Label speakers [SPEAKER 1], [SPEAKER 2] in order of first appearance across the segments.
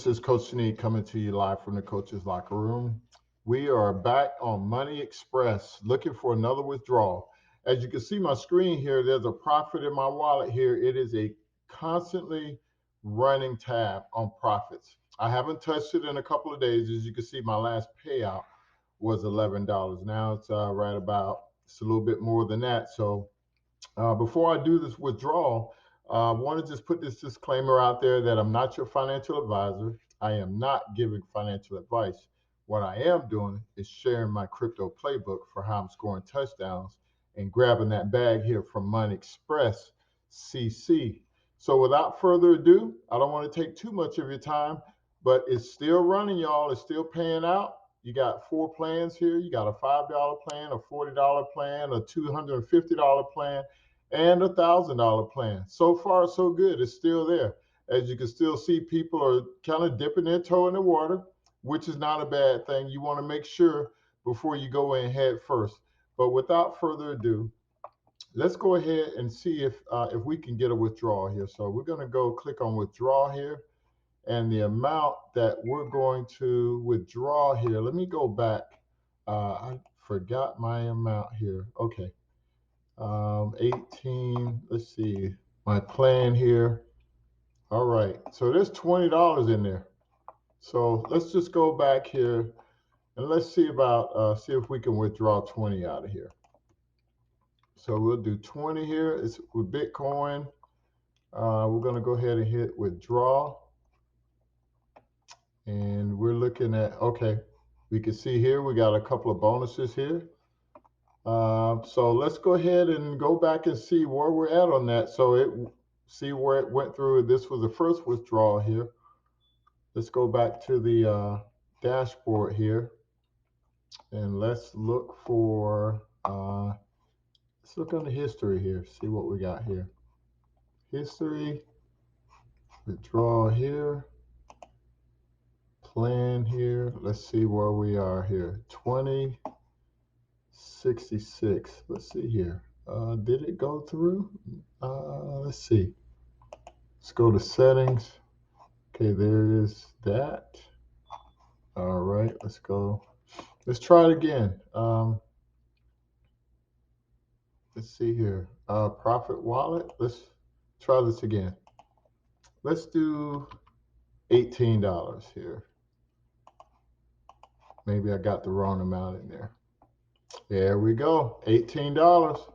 [SPEAKER 1] is Coach Snead coming to you live from the Coach's Locker Room. We are back on Money Express looking for another withdrawal. As you can see my screen here, there's a profit in my wallet here. It is a constantly running tab on profits. I haven't touched it in a couple of days. As you can see, my last payout was $11. Now it's right about, it's a little bit more than that. So before I do this withdrawal, I want to just put this disclaimer out there that I'm not your financial advisor. I am not giving financial advice. What I am doing is sharing my crypto playbook for how I'm scoring touchdowns and grabbing that bag here from Money Express CC. So without further ado, I don't want to take too much of your time, but it's still running, y'all. It's still paying out. You got 4 plans here. You got a $5 plan, a $40 plan, a $250 plan, and a $1,000 plan. So far, so good. It's still there. As you can still see, people are kind of dipping their toe in the water, which is not a bad thing. You want to make sure before you go in head first. But without further ado, let's go ahead and see if we can get a withdrawal here. So we're going to go click on withdraw here, and the amount that we're going to withdraw here. Let me go back. I forgot my amount here. Okay. 18, let's see, my plan here. All right, so there's $20 in there. So let's just go back here and let's see about, see if we can withdraw 20 out of here. So we'll do 20 here. It's with Bitcoin. We're gonna go ahead and hit withdraw. And we're looking at, okay, we can see here, we got a couple of bonuses here. So let's go ahead and go back and see where we're at on that. So see where it went through. This was the first withdrawal here. Let's go back to the dashboard here, and let's look for, let's look on the history here, see what we got here. History, withdraw here, plan here. Let's see where we are here. 2066. Let's see here. Did it go through? Let's see. Let's go to settings. Okay, there is that. All right, let's go. Let's try it again. Let's see here. Profit wallet. Let's try this again. Let's do $18 here. Maybe I got the wrong amount in there. There we go. $18.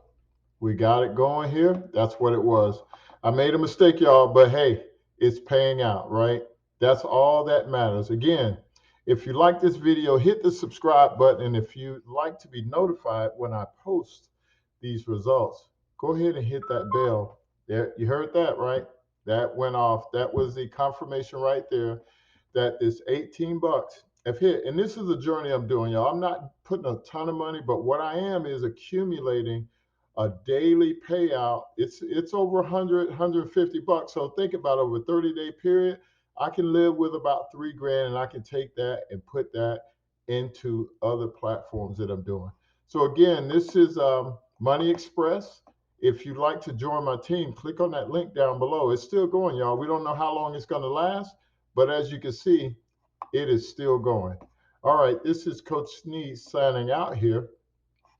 [SPEAKER 1] We got it going here. That's what it was. I made a mistake, y'all, but hey, it's paying out, right? That's all that matters. Again, if you like this video, hit the subscribe button. And if you'd like to be notified when I post these results, go ahead and hit that bell. There, you heard that, right? That went off. That was the confirmation right there that this 18 bucks have hit. And this is a journey I'm doing, y'all. I'm not putting a ton of money, but what I am is accumulating a daily payout. It's over 100, 150 bucks. So think about over a 30-day period, I can live with about $3 grand, and I can take that and put that into other platforms that I'm doing. So again, this is Money Express. If you'd like to join my team, click on that link down below. It's still going, y'all. We don't know how long it's going to last, but as you can see, it is still going. All right, this is Coach Snead signing out here.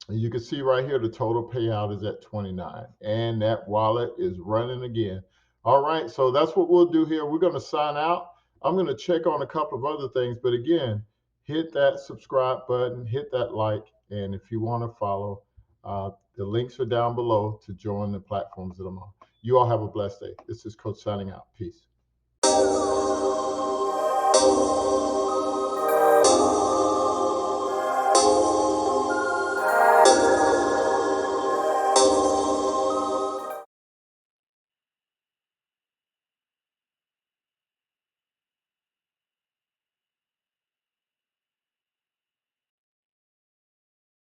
[SPEAKER 1] And you can see right here, the total payout is at 29, and that wallet is running again. All right, so that's what we'll do here. We're going to sign out. I'm going to check on a couple of other things, but again, hit that subscribe button, hit that like, and if you want to follow, the links are down below to join the platforms that I'm on. You all have a blessed day. This is Coach signing out. Peace.